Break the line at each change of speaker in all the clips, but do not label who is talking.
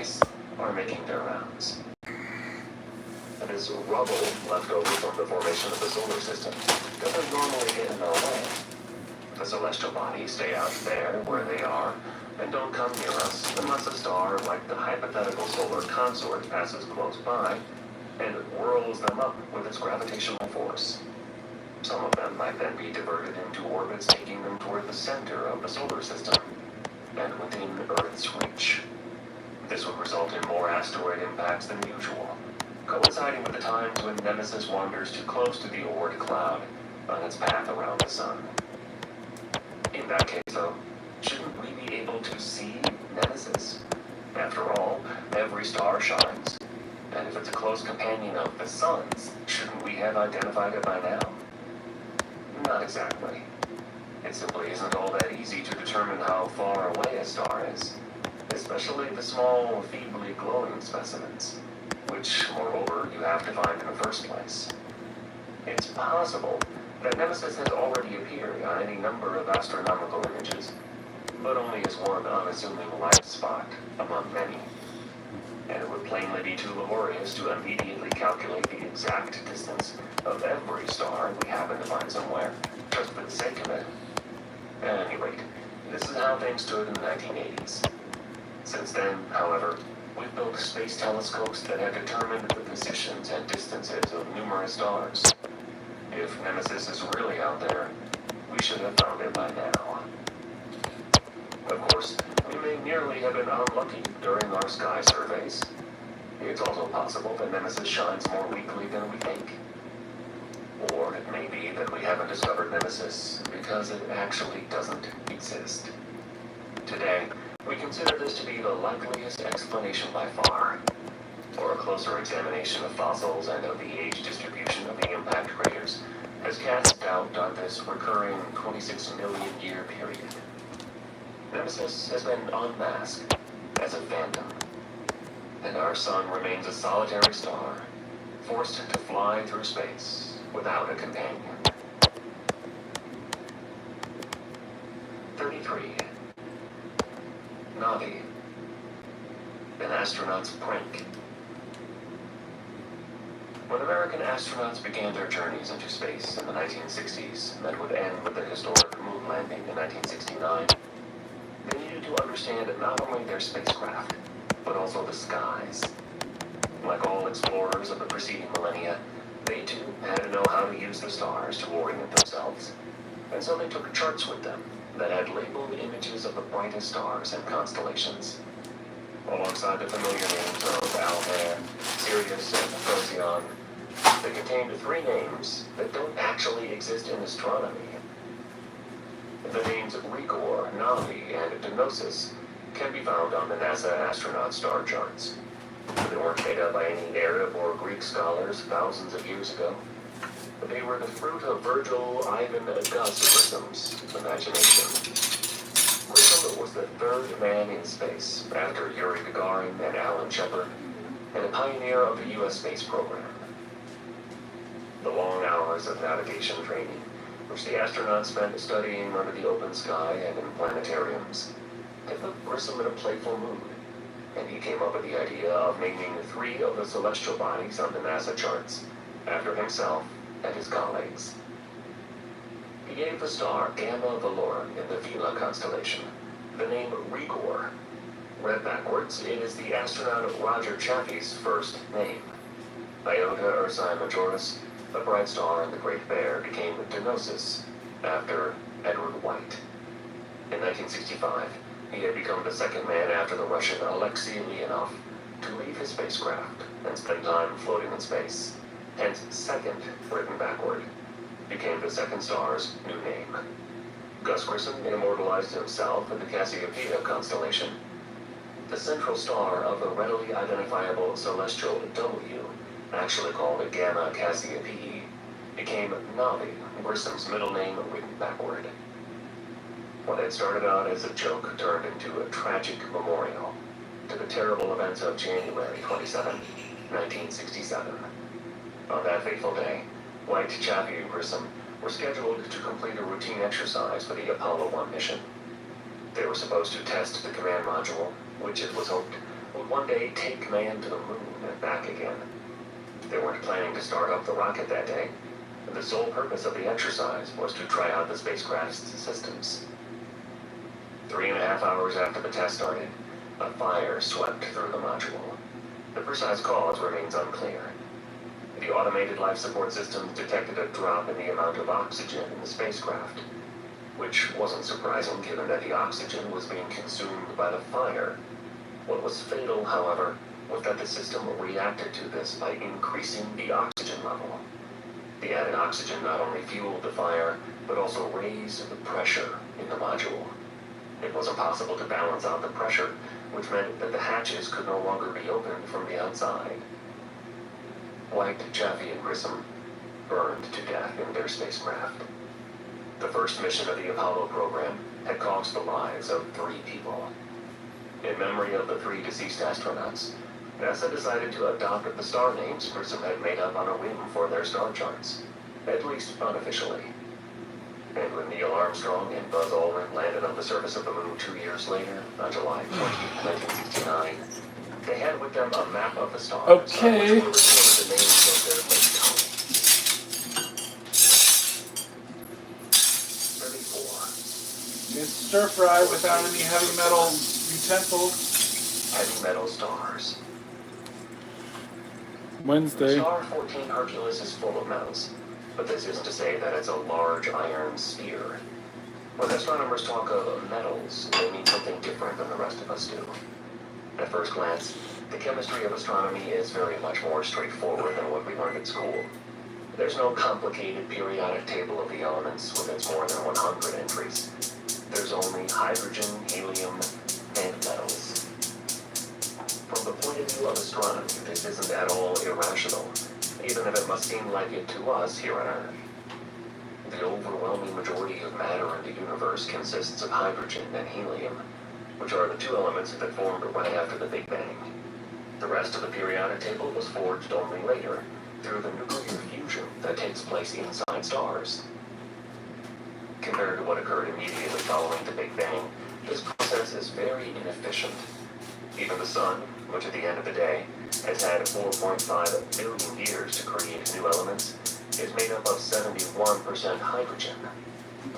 space are making their rounds. It is rubble left over from the formation of the solar system doesn't normally get in our way. The celestial bodies stay out there where they are and don't come near us unless a star like the hypothetical solar consort passes close by and whirls them up with its gravitational force. Some of them might then be diverted into orbits taking them toward the center of the solar system and within Earth's reach. This would result in more asteroid impacts than usual, coinciding with the times when Nemesis wanders too close to the Oort cloud on its path around the sun. In that case, though, shouldn't we be able to see Nemesis? After all, every star shines, and if it's a close companion of the sun's, shouldn't we have identified it by now? Not exactly. It simply isn't all that easy to determine how far away a star is, especially the small, feebly glowing specimens, which, moreover, you have to find in the first place. It's possible that Nemesis has already appeared on any number of astronomical images, but only as one unassuming light spot among many. And it would plainly be too laborious to immediately calculate the exact distance of every star we happen to find somewhere, just for the sake of it. At any rate, this is how things stood in the 1980s. Since then, however, we've built space telescopes that have determined the positions and distances of numerous stars. If Nemesis is really out there, we should have found it by now. Of course, we may merely have been unlucky during our sky surveys. It's also possible that Nemesis shines more weakly than we think. Or it may be that we haven't discovered Nemesis because it actually doesn't exist. Today, we consider this to be the likeliest explanation by far. Or a closer examination of fossils and of the age distribution of the impact craters has cast doubt on this recurring 26 million year period. Nemesis has been unmasked as a phantom, and our sun remains a solitary star, forced to fly through space without a companion. 33. Navi. An astronaut's prank. When American astronauts began their journeys into space in the 1960s, that would end with the historic moon landing in 1969, they needed to understand not only their spacecraft, but also the skies. Like all explorers of the preceding millennia, they too had to know how to use the stars to orient themselves, and so they took charts with them that had labeled images of the brightest stars and constellations. Alongside the familiar names of Altair, Sirius, and Procyon, they contained three names that don't actually exist in astronomy. The names Rigor, Navi, and Denosis can be found on the NASA astronaut star charts. They weren't made up by any Arab or Greek scholars thousands of years ago. They were the fruit of Virgil Ivan Gus Grissom's imagination. Grissom was the third man in space after Yuri Gagarin and Alan Shepard, and a pioneer of the U.S. space program. The long hours of navigation training, which the astronauts spent studying under the open sky and in planetariums, had put Grissom in a playful mood, and he came up with the idea of naming three of the celestial bodies on the NASA charts after himself and his colleagues. He gave the star Gamma Velorum in the Vela constellation the name Rigor. Read backwards, it is the astronaut Roger Chaffee's first name. Iota Ursae Majoris, a bright star in the Great Bear, became Denosis, after Edward White. In 1965, he had become the second man after the Russian Alexei Leonov to leave his spacecraft and spend time floating in space. Hence, second, written backward, became the second star's new name. Gus Grissom immortalized himself in the Cassiopeia constellation. The central star of the readily identifiable celestial W, actually called Gamma Cassiopeiae, became Navi, Grissom's middle name written backward. What had started out as a joke turned into a tragic memorial to the terrible events of January 27, 1967. On that fateful day, White, Chaffee, and Grissom were scheduled to complete a routine exercise for the Apollo 1 mission. They were supposed to test the command module, which it was hoped would one day take man to the moon and back again. They weren't planning to start up the rocket that day, and the sole purpose of the exercise was to try out the spacecraft's systems. 3.5 hours after the test started, a fire swept through the module. The precise cause remains unclear. The automated life support systems detected a drop in the amount of oxygen in the spacecraft, which wasn't surprising given that the oxygen was being consumed by the fire. What was fatal, however, was that the system reacted to this by increasing the oxygen level. The added oxygen not only fueled the fire, but also raised the pressure in the module. It was impossible to balance out the pressure, which meant that the hatches could no longer be opened from the outside. White, Chaffee, and Grissom burned to death in their spacecraft. The first mission of the Apollo program had cost the lives of 3 people. In memory of the 3 deceased astronauts, NASA decided to adopt the star names Grissom had made up on a whim for their star charts, at least unofficially. And when Neil Armstrong and Buzz Aldrin landed on the surface of the moon 2 years later, on July 20, 1969, they had with them a map of the stars,
okay,
on which were recorded the names of their late colleagues. 34.
It's stir fry without any heavy metal utensils.
Heavy metal stars.
Wednesday.
Star 14 Hercules is full of metals, but this isn't to say that it's a large iron sphere. When astronomers talk of metals, they mean something different than the rest of us do. At first glance, the chemistry of astronomy is very much more straightforward than what we learned at school. There's no complicated periodic table of the elements with its more than 100 entries. There's only hydrogen, helium, and metals. From the point of view of astronomy, this isn't at all irrational, even if it must seem like it to us here on Earth. The overwhelming majority of matter in the universe consists of hydrogen and helium, which are the 2 elements that formed right after the Big Bang. The rest of the periodic table was forged only later, through the nuclear fusion that takes place inside stars. Compared to what occurred immediately following the Big Bang, this process is very inefficient. Even the Sun, which at the end of the day has had 4.5 billion years to create new elements, is made up of 71% hydrogen.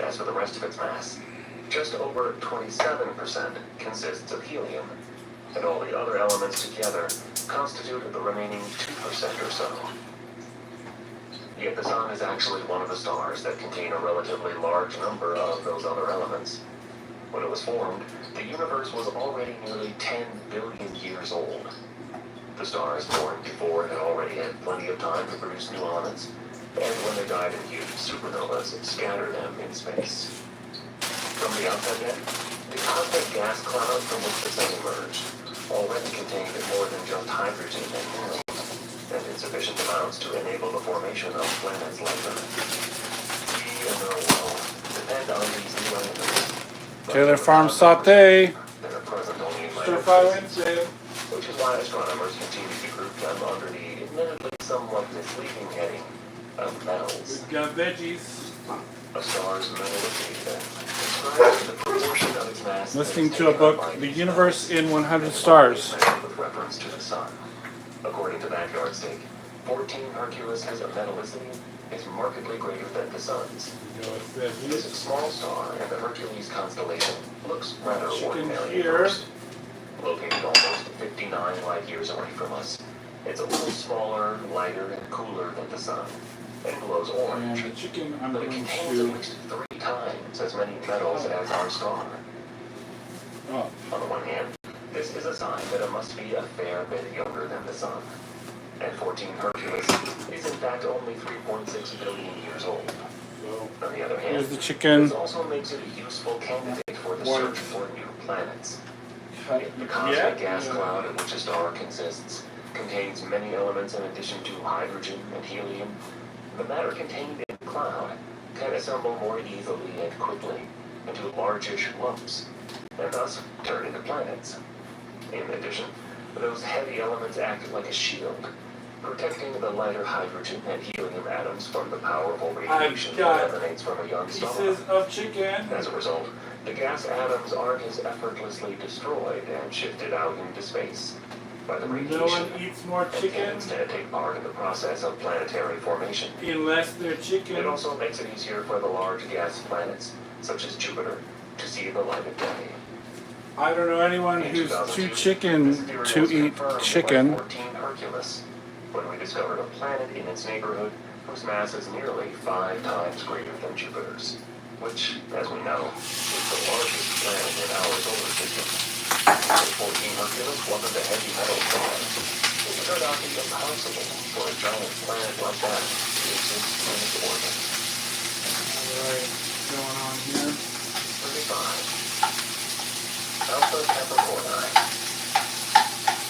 As for the rest of its mass, just over 27% consists of helium, and all the other elements together constitute the remaining 2% or so. Yet the Sun is actually one of the stars that contain a relatively large number of those other elements. When it was formed, the universe was already nearly 10 billion years old. The stars born before had already had plenty of time to produce new elements, and when they died in huge supernovas, scattered them in space. From the outset then, the cosmic gas cloud from which the Sun emerged already contained more than just hydrogen and helium, and in sufficient amounts to enable the formation of planets like Earth. We in our world depend on these new elements.
Taylor Farm Sauté.
That are present only in
Stir
minor
fry
traces,
Wednesday.
which is why astronomers continue to group them under the admittedly somewhat misleading heading of metals.
We've got veggies.
A star's metallicity describes the proportion of its mass.
Listening to a book, The Universe in 100 Stars.
With reference to the Sun. According to that yardstick, 14 Hercules' metallicity is markedly greater than the Sun's. This small star in the Hercules constellation looks rather ordinary at first. Located almost 59 light years away from us, it's a little smaller, lighter, and cooler than the Sun, and glows orange.
And the chicken I'm
But it
going
contains at
to...
least 3 times as many metals as our star.
Oh,
On the one hand, this is a sign that it must be a fair bit younger than the Sun. And 14 Hercules is in fact only 3.6 billion years old.
so
On the other hand,
here's the chicken.
this also makes it a useful candidate for the search for new planets. If the
Yeah.
cosmic gas cloud in which a star consists contains many elements in addition to hydrogen and helium, the matter contained in the cloud can assemble more easily and quickly into largish lumps, and thus turn into planets. In addition, those heavy elements act like a shield, protecting the lighter hydrogen and helium atoms from the powerful radiation that emanates from a young star.
Pieces of chicken.
As a result, The gas atoms aren't as effortlessly destroyed and shifted out into space by the radiation.
No one eats more
And can
chicken
instead take part in the process of planetary formation.
unless they're chicken.
It also makes it easier for the large gas planets, such as Jupiter, to see the light of day.
I don't know anyone
In
who's
2002,
too chicken
this theory
to
was
eat
confirmed by
chicken.
14 Hercules, when we discovered a planet in its neighborhood whose mass is nearly 5 times greater than Jupiter's, which, as we know, is the largest planet in our solar system. If 14 Hercules wasn't a heavy metal star, it turned out to be impossible for a giant planet like that to exist in its orbit.
Alright, what's going on here?
35. Alpha Capricorni.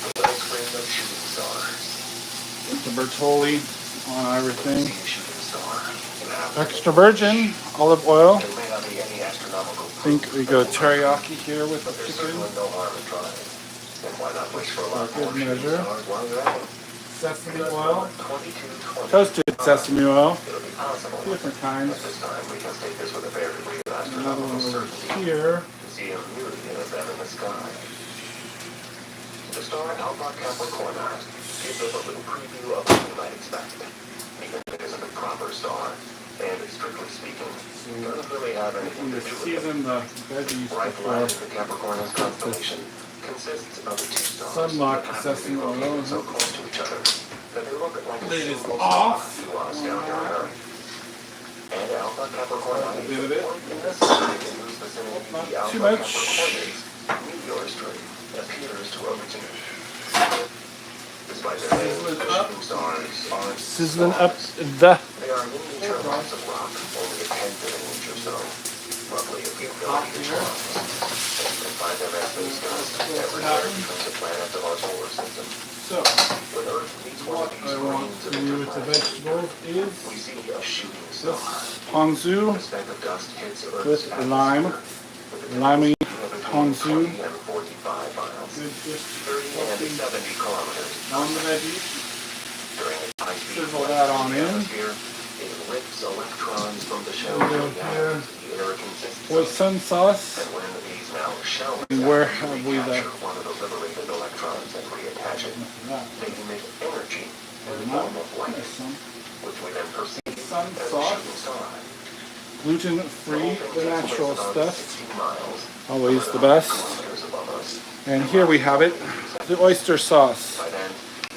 The little screen of shooting stars.
With the Bertolli on everything.
See a shooting star.
Extra virgin olive oil.
There may not be any astronomical
I think we go teriyaki here with
but
the
there's
chicken.
certainly no harm in trying. And why not wish for a lot
Good
more shooting
measure.
stars while you're at it?
Sesame
Because
oil.
2220.
Toasted sesame oil.
It'll be possible.
Different
But
kinds.
this time we can take this with a fair degree of
Another
astronomical
one over
certainty
here.
to see a myriad of them in the sky. The star Alpha Capricorni gives us a little preview of what we might expect. Even if it isn't a proper star, and strictly speaking, doesn't really have anything
We
to do with it.
season the veggies
Right
before.
line in the Capricornus constellation consists of the two stars
Sunlock
that happen to be
sesame oil.
located so close to each other that they look like a
Lid is
single
off.
star to us down here on Earth. And Alpha Capricorni
A bit of it.
in this news vicinity,
Not
the
too
Alpha
much.
Capricornis meteor string appears to originate. Despite their name,
Sizzling
the
up.
shooting stars aren't
Sizzling up
stars.
the
They are miniature blocks of rock, only a tenth of an inch or so, roughly a few millimeters long. And you can find them as space dust everywhere between the planets of our solar system.
So,
When Earth meets one
what
of
I
these
want
grains
to
of
do with the
interplanetary
vegetables
we
is
see a shooting
this
star.
ponzu
A speck of dust hits Earth's
with
atmosphere
lime,
with a
limey
speed of between
ponzu.
20 and 45 miles,
Good, just
30 and 70 kilometers.
on the veggies.
During its high-speed
Sizzle
flight
that
through
on
the
in.
atmosphere, it rips electrons from the shell
There we
of
go
the
here.
atoms the air consists
With
of.
sun sauce.
And when these now shell
And where
atoms
have we the-
recapture one of the liberated electrons and reattach it,
That.
they emit energy in the
Not
form of light,
there's some
which we then perceive
sun
as a
sauce.
shooting star.
Gluten-free, the natural stuff.
16 miles,
Always the best.
kilometers above us.
And here we have it, the oyster sauce.
By then,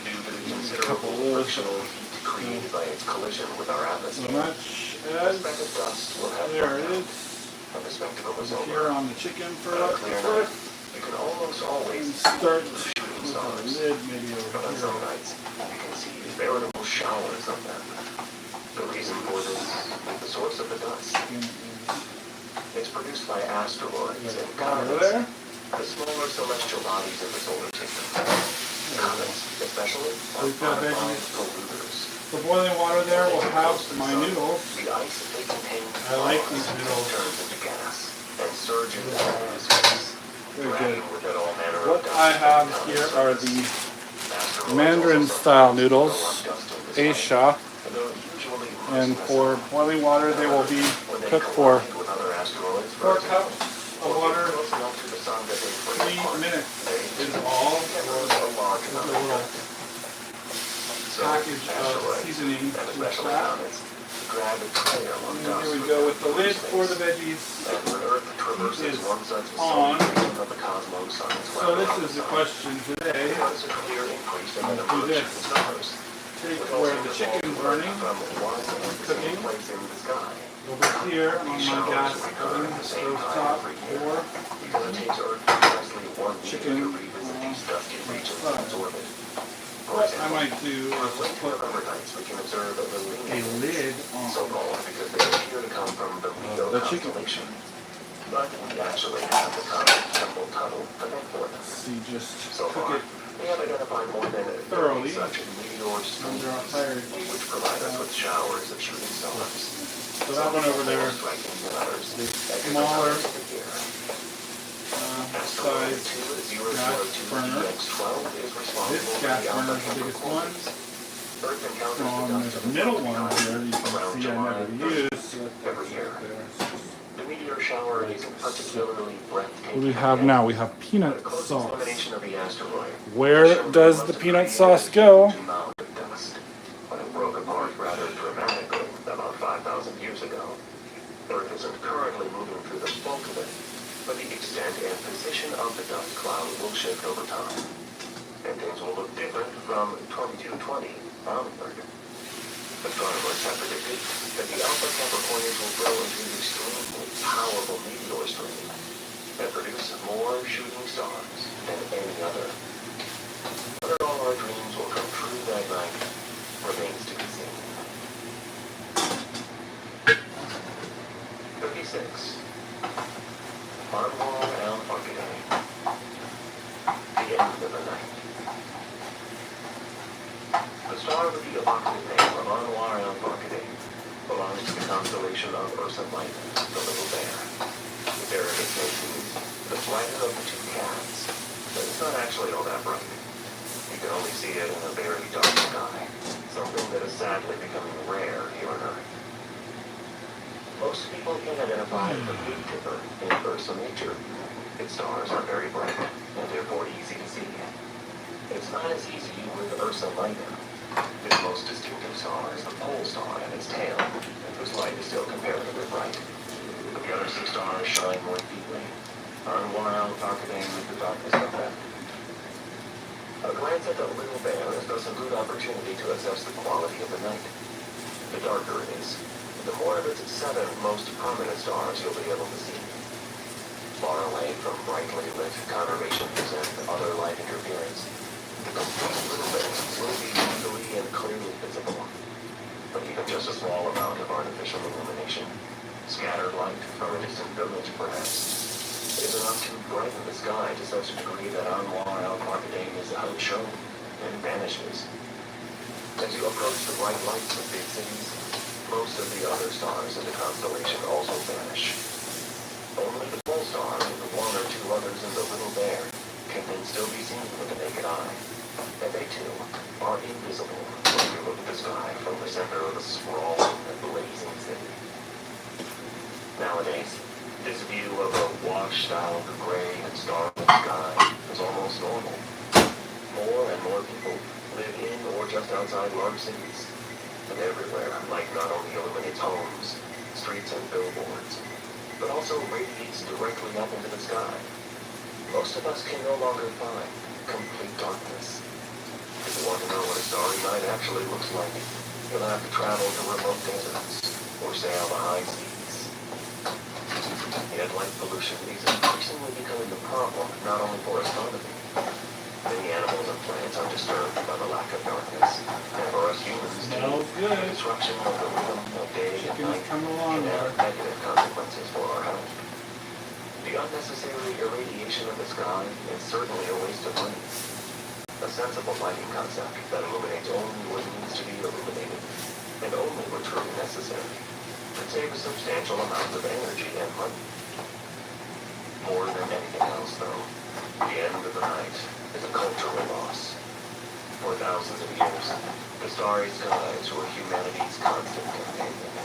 due to the
Couple
considerable
of
frictional heat created by its collision with our
So
atmosphere,
much
a
as,
speck of dust will have
there it
burned
is,
out, and the spectacle is
here
over.
on the chicken for
On a
what
clear
it's
night,
worth.
you can almost always
And
see
start
the shooting
with the
stars.
lid maybe
But
over
on some
here.
nights, you can see veritable showers of them. The reason for this is the source of the dust.
Chicken is
It's produced by asteroids and
over
comets,
there.
the smaller celestial bodies in the solar system. Comets, especially, are
We've got
fine
veggies.
polluters.
The boiling water there will have my noodles.
The ice they contain
I like these noodles.
turns into gas and surges into space,
Very good.
dragging with it all manner of
What
dust
I have
from
here
comets.
are the
Asteroids
Mandarin
also
style
sometimes
noodles,
throw up dust into space,
Asia,
and they're usually
and
merciless.
for boiling water they will be
When they
cooked for
collide with other asteroids,
4
for
cups
example,
of
or
water,
get close enough to the sun that they break
3
apart,
minutes
they
is all
get
for
rid of a large
the
amount of
little
dust. So,
package of
asteroids,
seasoning
and
with
especially
that.
comets, drag a trail of
And
dust
here we
with
go
them
with the
through
lid for the
space.
veggies.
And when Earth traverses
is
one such
on.
region of the cosmos on its way
So this
around
is
the
the
sun,
question today.
there is a clear increase in the
Do
number of
this.
shooting stars.
Take
Which
where
also
the
results
chicken's
in
burning
from one and the same
cooking.
place in the sky.
over here on
These
my
showers
gas
recur
oven,
at the same
stove
time
top,
every year,
or
because it takes Earth precisely 1 year
chicken,
to revisit these dusty regions in its orbit. For
what I
example,
might do
on
is
late
put
November nights, we can observe the
a
Leo,
lid
so
on.
called because they appear to come from the Leo
The chicken.
constellation. But we actually have the comet Temple Tuttle to thank for them.
See, just
So
cook
far,
it
we have identified more than 30
thoroughly
such meteor streams,
under a fire.
which provide us with showers of shooting stars.
So that one over there,
More striking than others,
the
at different
smaller
times of the year. Asteroid
size
2002
gas burner.
EX12 is responsible
This
for
gas
the
burner
Alpha
is the biggest one.
Capricornis. Earth encounters
On
the dust
the
of the
middle
Northern
one
Hemisphere
here, you can
around
see I
July
never
1st.
used. So
Every year.
there.
The The meteor shower isn't particularly breathtaking.
What do we have now? We have peanut
Close
sauce.
elimination of the asteroid.
Where does the peanut sauce go?
When it broke apart rather dramatically about 5,000 years ago. Earth isn't currently moving through the bulk of it, but the extent and position of the dust cloud will shift over time. And things will look different from 2220 onward. Astronomers have predicted that the Alpha Capricornians will grow into an extremely powerful meteor stream and produce more shooting stars than any other. Whether all our dreams will come true that night remains to be seen. 36. Anwar al-Farqadeh. The end of the night. The star with the evocative name of Anwar al-Farqadeh belongs to the constellation of Ursa Minor, the Little Bear. The surrogate means the brighter of the two cats, but it's not actually all that bright. You can only see it in a very dark sky, something that is sadly becoming rare here on Earth. Most people can identify the Big Dipper in Ursa Major. Its stars are very bright and therefore easy to see. It's not as easy with Ursa Minor. Its most distinctive star is the pole star at its tail, whose light is still comparatively bright. But the other 6 stars shine more deeply. Anwar al-Farqadeh with the darkness of them. A glance at the Little Bear is thus a good opportunity to assess the quality of the night. The darker it is, the more of its 7 most prominent stars you'll be able to see. Far away from brightly lit conurbations and other light interference, the complete Little Bear will be easily and clearly visible. But even just a small amount of artificial illumination, scattered light from a distant village perhaps, is enough to brighten the sky to such a degree that Anwar al-Farqadeh is outshown and vanishes. As you approach the bright lights of big cities, most of the other stars in the constellation also vanish. Only the pole star and the 1 or 2 others in the Little Bear can then still be seen with the naked eye. And they too are invisible when you look at the sky from the center of a sprawling and blazing city. Nowadays, this view of a washed-out gray and starlit sky is almost normal. More and more people live in or just outside large cities. And everywhere, light not only illuminates homes, streets, and billboards, but also radiates directly up into the sky. Most of us can no longer find complete darkness. If you want to know what a starry night actually looks like, you'll have to travel to remote deserts or sail the high seas. Yet light pollution is increasingly becoming a problem not only for astronomy. Many animals and plants are disturbed by the lack of darkness, and for us humans, the disruption of the rhythm of day and night can have negative consequences for our health. The unnecessary irradiation of the sky is certainly a waste of money. A sensible lighting concept that illuminates only what needs to be illuminated, and only what truly necessary, could save a substantial amount of energy and money. More than anything else, though, the end of the night is a cultural loss. For thousands of years, the starry skies were humanity's constant companion.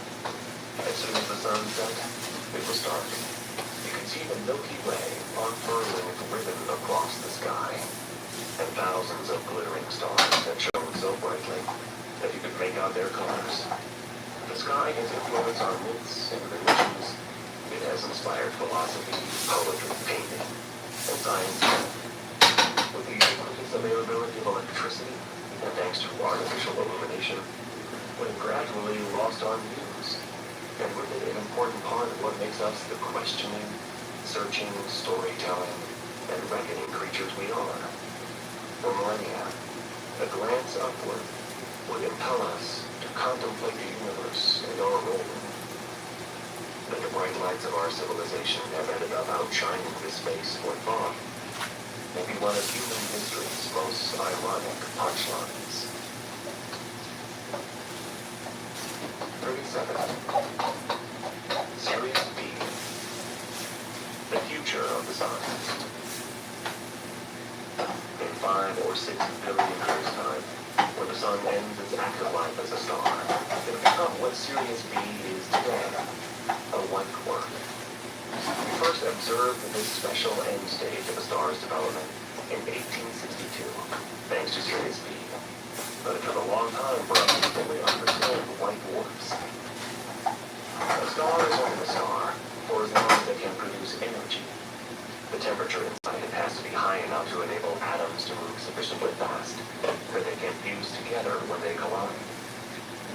As soon as the sun set, it was dark. You could see the Milky Way unfurling its ribbon across the sky, and thousands of glittering stars that shone so brightly that you could make out their colors. The sky has influenced our myths and religions. It has inspired philosophy, poetry, painting, and science. With the ubiquitous availability of electricity, and thanks to artificial illumination, we've gradually lost our muse, and with it an important part of what makes us the questioning, searching, storytelling, and reckoning creatures we are. For millennia, a glance upward would impel us to contemplate the universe and our role in it. That the bright lights of our civilization have ended up outshining this space or thought may be one of human history's most ironic punchlines. 37. Series B. The future of the sun. In 5 or 6 billion years' time, when the sun ends its active life as a star, it will become what Sirius B is today, a white dwarf. We first observed this special end stage of a star's development in 1862, thanks to Sirius B. But it took a long time for us to fully understand white dwarfs. A star is only a star for as long as it can produce energy. The temperature inside it has to be high enough to enable atoms to move sufficiently fast that they can fuse together when they collide.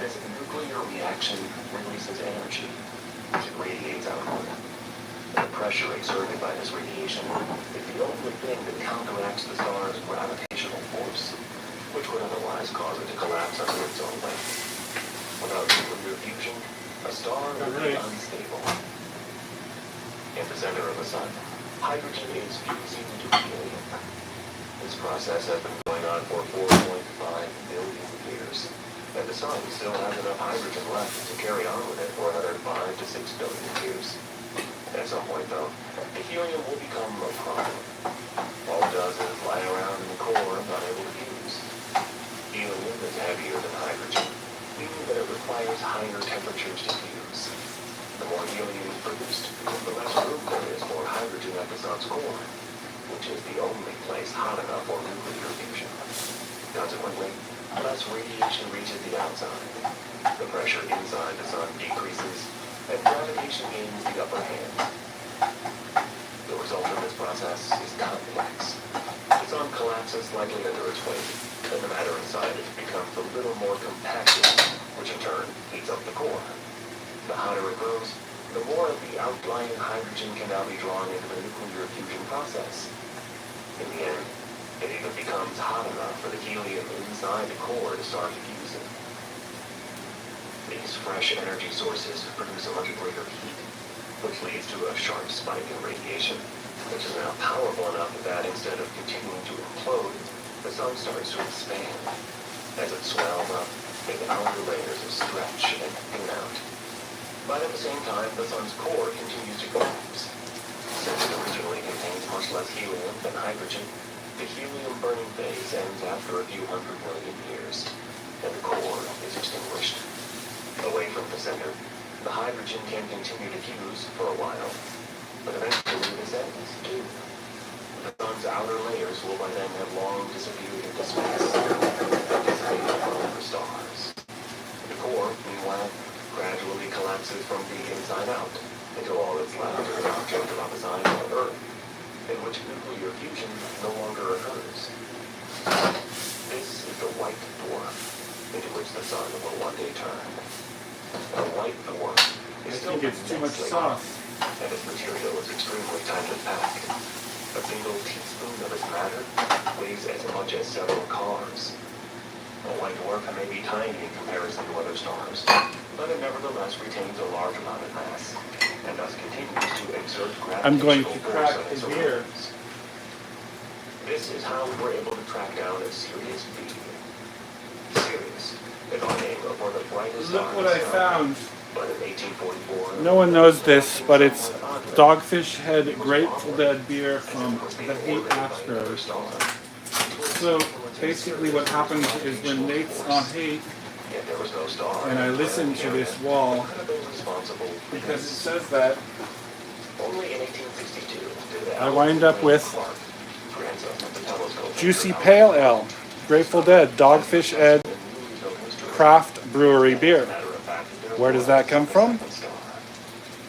This nuclear reaction releases energy, which it radiates outward. The pressure exerted by this radiation is the only thing that counteracts the star's gravitational force, which would otherwise cause it to collapse under its own weight. Without nuclear fusion, a star would be unstable. In the center of the sun, hydrogen is fusing to helium. This process has been going on for 4.5 billion years, and the sun still has enough hydrogen left to carry on with it for another 5 to 6 billion years. At some point, though, the helium will become a problem. All it does is lie around in the core, unable to fuse. Helium is heavier than hydrogen, meaning that it requires higher temperatures to fuse. The more helium is produced, the less room there is for hydrogen at the sun's core, which is the only place hot enough for nuclear fusion. Consequently, less radiation reaches the outside. The pressure inside the sun decreases, and gravitation gains the upper hand. The result of this process is complex. The sun collapses slightly under its weight, and the matter inside it becomes a little more compacted, which in turn heats up the core. The hotter it grows, the more of the outlying hydrogen can now be drawn into the nuclear fusion process. In the end, it even becomes hot enough for the helium inside the core to start fusing. These fresh energy sources produce a much greater heat, which leads to a sharp spike in radiation, which is now powerful enough that instead of continuing to implode, the sun starts to expand. As it swells up, the outer layers will stretch and thin out. But at the same time, the sun's core continues to collapse. Since it originally contains much less helium than hydrogen, the helium burning phase ends after a few 100 million years, and the core is extinguished. Away from the center, the hydrogen can continue to fuse for a while, but eventually this ends too. The sun's outer layers will by then have long disappeared into space, dissipated from the stars. The core, meanwhile, gradually collapses from the inside out, until all that's left is an object about the size of Earth, in which nuclear fusion no longer occurs. This is the white dwarf, into which the sun will one day turn. A white dwarf is still
too much
densely
sauce.
hot, and its material is extremely tightly packed. A single teaspoon of its matter weighs as much as several cars. A white dwarf may be tiny in comparison to other stars, but it nevertheless retains a large amount of mass, and thus continues to exert gravitational
I'm going to
force
crack
on its
a beer.
surroundings. This is how we were able to track down a Sirius B. Sirius is our name for the brightest star.
Look what I found.
But in 1844,
No one knows this, but it's Dogfish Head Grateful Dead beer from the Haight Astros. So basically what happens is when Nate's on Haight, and I listen to this wall, because it says that, I wind up with Juicy Pale Ale, Grateful Dead, Dogfish Head Craft Brewery beer. Where does that come from?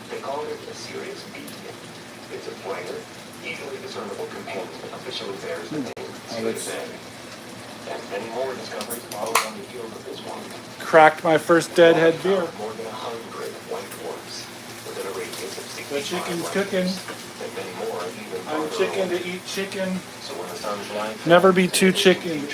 They call it a Sirius B. It's a brighter, easily discernible companion that officially bears the name Sirius A. And many more discoveries follow on the heels of this one.
Cracked my first Deadhead beer.
More than 100 white dwarfs within a radius of 65
The chicken's
light
cooking.
years, and many more even
I'm
farther
chicken
away.
to eat chicken.
So when the sun's light
Never be too chicken to eat